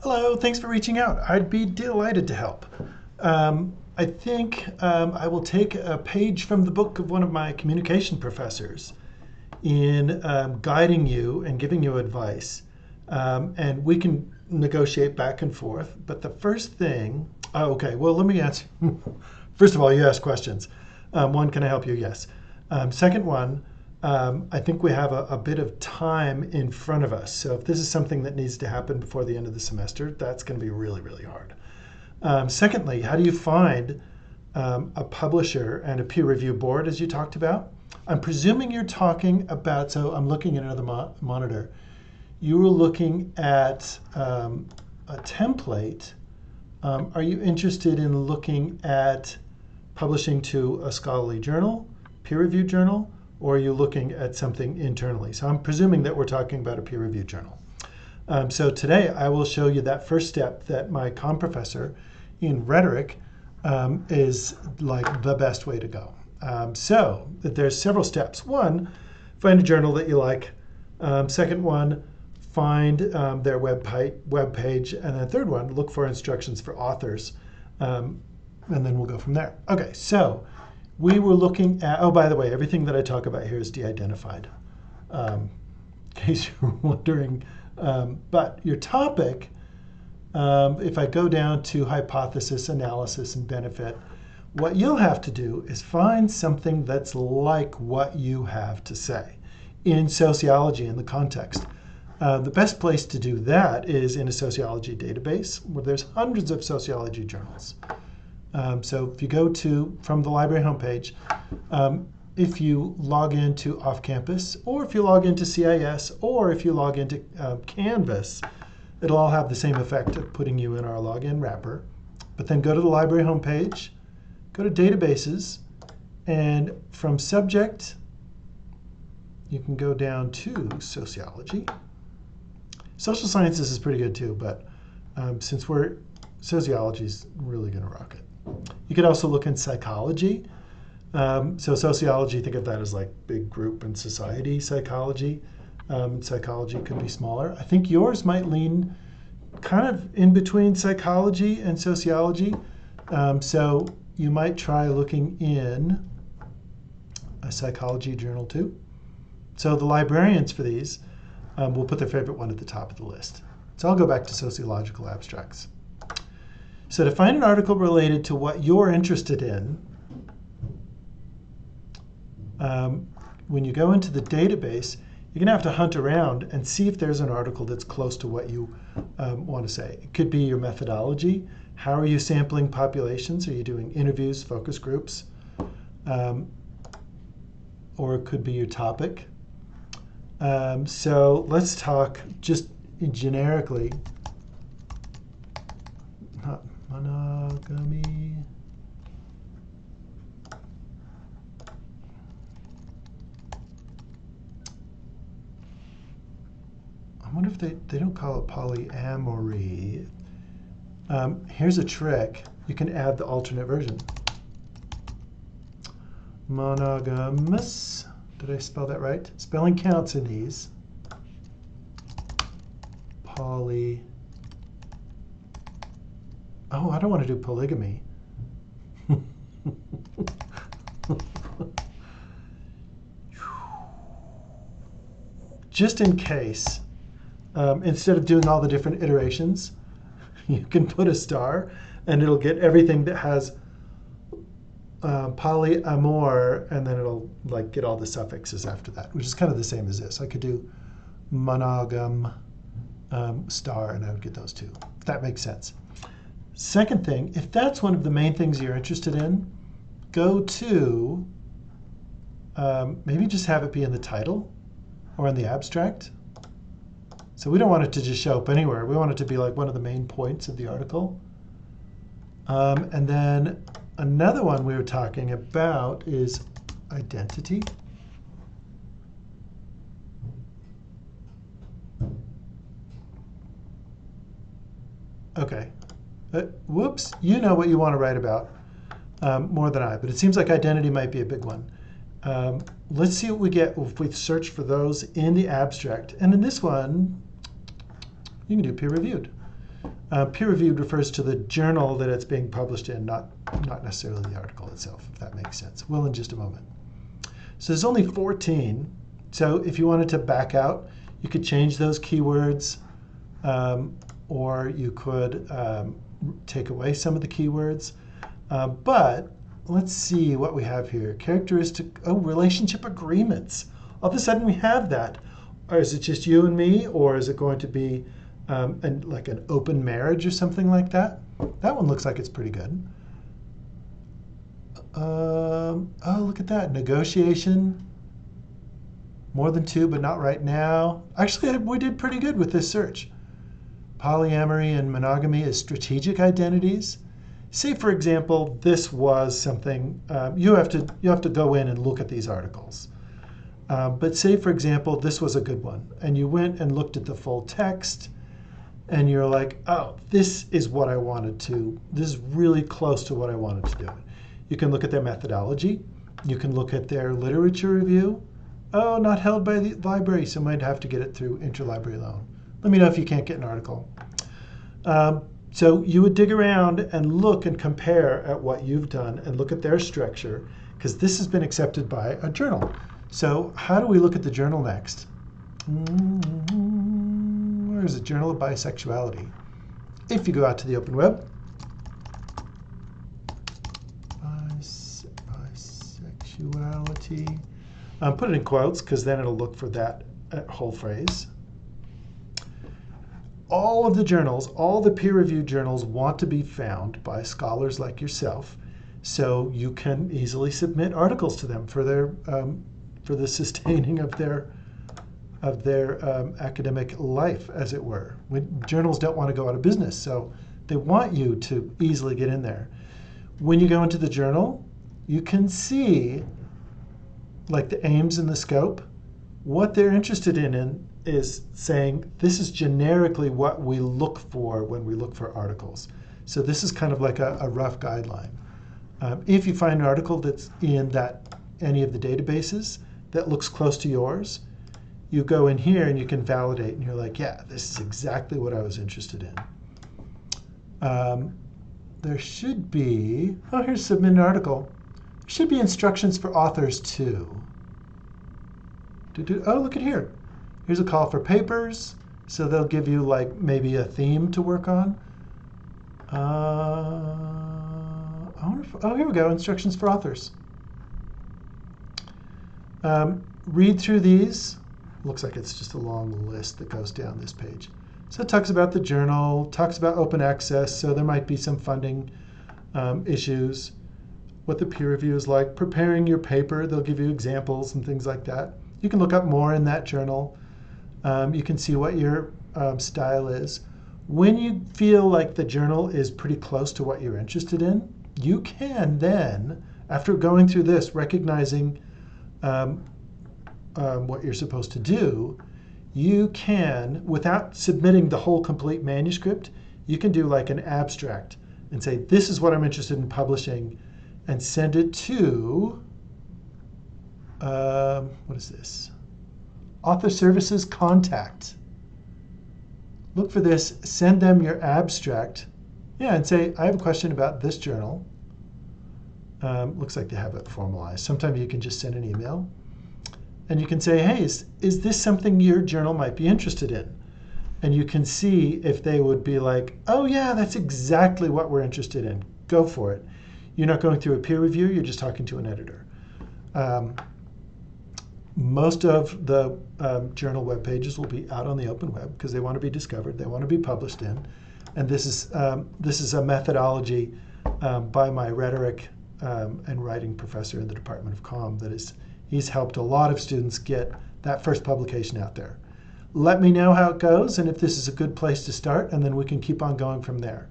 Hello, thanks for reaching out. I'd be delighted to help. I think I will take a page from the book of one of my communication professors in guiding you and giving you advice. And we can negotiate back and forth. But the first thing, okay, well, let me answer. First of all, you asked questions. One, can I help you? Yes. Second one, I think we have a bit of time in front of us. So if this is something that needs to happen before the end of the semester, that's going to be really, really hard. Secondly, how do you find a publisher and a peer review board, as you talked about? I'm presuming you're talking about, so I'm looking at another monitor. You were looking at a template. Are you interested in looking at publishing to a scholarly journal, peer-reviewed journal, or are you looking at something internally? So I'm presuming that we're talking about a peer-reviewed journal. So today I will show you that first step that my comm professor in rhetoric is like the best way to go. So there's several steps. One, find a journal that you like. Second one, find their web page. And then third one, look for instructions for authors. And then we'll go from there. Okay, so we were looking at, oh, by the way, everything that I talk about here is de-identified, in case you're wondering. But your topic, if I go down to hypothesis, analysis, and benefit, what you'll have to do is find something that's like what you have to say in sociology in the context. The best place to do that is in a sociology database where there's hundreds of sociology journals. So if you go from the library homepage, if you log into Off Campus, or if you log into CIS, or if you log into Canvas, it'll all have the same effect of putting you in our login wrapper. But then go to the library homepage, go to databases, and from subject, you can go down to sociology. Social sciences is pretty good too, but since sociology is really going to rock it. You could also look in psychology. So sociology, think of that as like big group and society psychology. Psychology could be smaller. I think yours might lean kind of in between psychology and sociology. So you might try looking in a psychology journal too. So the librarians for these will put their favorite one at the top of the list. So I'll go back to sociological abstracts. So to find an article related to what you're interested in, when you go into the database, you're going to have to hunt around and see if there's an article that's close to what you want to say. It could be your methodology. How are you sampling populations? Are you doing interviews, focus groups? Or it could be your topic. So let's talk just generically. Monogamy. I wonder if they don't call it polyamory. Here's a trick. You can add the alternate version. Monogamous. Did I spell that right? Spelling counts in these. Oh, I don't want to do polygamy. Just in case, instead of doing all the different iterations, you can put a star and it'll get everything that has polyamor, and then it'll like get all the suffixes after that, which is kind of the same as this. I could do monogam star, and I would get those two, if that makes sense. Second thing, if that's one of the main things you're interested in, go to, maybe just have it be in the title or in the abstract. So we don't want it to just show up anywhere. We want it to be like one of the main points of the article. And then another one we were talking about is identity. Okay. Whoops, you know what you want to write about more than I, but it seems like identity might be a big one. Let's see what we get if we search for those in the abstract. And in this one, you can do peer-reviewed. Peer-reviewed refers to the journal that it's being published in, not necessarily the article itself, if that makes sense. We'll in just a moment. So there's only 14. So if you wanted to back out, you could change those keywords, or you could take away some of the keywords. But let's see what we have here. Characteristic, relationship agreements. All of a sudden we have that. Or is it just you and me, or is it going to be like an open marriage or something like that? That one looks like it's pretty good. Oh, look at that. Negotiation. More than 2, but not right now. Actually, we did pretty good with this search. Polyamory and monogamy as strategic identities. Say, for example, this was something, you have to go in and look at these articles. But say, for example, this was a good one, and you went and looked at the full text, and you're like, oh, this is what I wanted to, this is really close to what I wanted to do. You can look at their methodology. You can look at their literature review. Oh, not held by the library, so might have to get it through interlibrary loan. Let me know if you can't get an article. So you would dig around and look and compare at what you've done and look at their structure, because this has been accepted by a journal. So how do we look at the journal next? Where is it? Journal of Bisexuality. If you go out to the open web, bisexuality, put it in quotes, because then it'll look for that whole phrase. All of the journals, all the peer-reviewed journals want to be found by scholars like yourself, so you can easily submit articles to them for their for the sustaining of their academic life, as it were. Journals don't want to go out of business, so they want you to easily get in there. When you go into the journal, you can see, like, the aims and the scope. What they're interested in is saying, this is generically what we look for when we look for articles. So this is kind of like a rough guideline. If you find an article that's in any of the databases that looks close to yours, you go in here and you can validate, and you're like, yeah, this is exactly what I was interested in. There should be, oh, here's submit an article. There should be instructions for authors too. Oh, look at here. Here's a call for papers. So they'll give you, like, maybe a theme to work on. Oh, here we go, instructions for authors. Read through these. Looks like it's just a long list that goes down this page. So it talks about the journal, talks about open access, so there might be some funding issues, what the peer review is like, preparing your paper. They'll give you examples and things like that. You can look up more in that journal. You can see what your style is. When you feel like the journal is pretty close to what you're interested in, you can then, after going through this, recognizing what you're supposed to do, you can, without submitting the whole complete manuscript, you can do like an abstract and say, this is what I'm interested in publishing, and send it to, what is this? Author Services Contact. Look for this, send them your abstract. Yeah, and say, I have a question about this journal. Looks like they have it formalized. Sometimes you can just send an email. And you can say, hey, is this something your journal might be interested in? And you can see if they would be like, oh yeah, that's exactly what we're interested in. Go for it. You're not going through a peer review, you're just talking to an editor. Most of the journal web pages will be out on the open web because they want to be discovered, they want to be published in. And this is a methodology by my rhetoric and writing professor in the Department of Comm that he's helped a lot of students get that first publication out there. Let me know how it goes and if this is a good place to start, and then we can keep on going from there.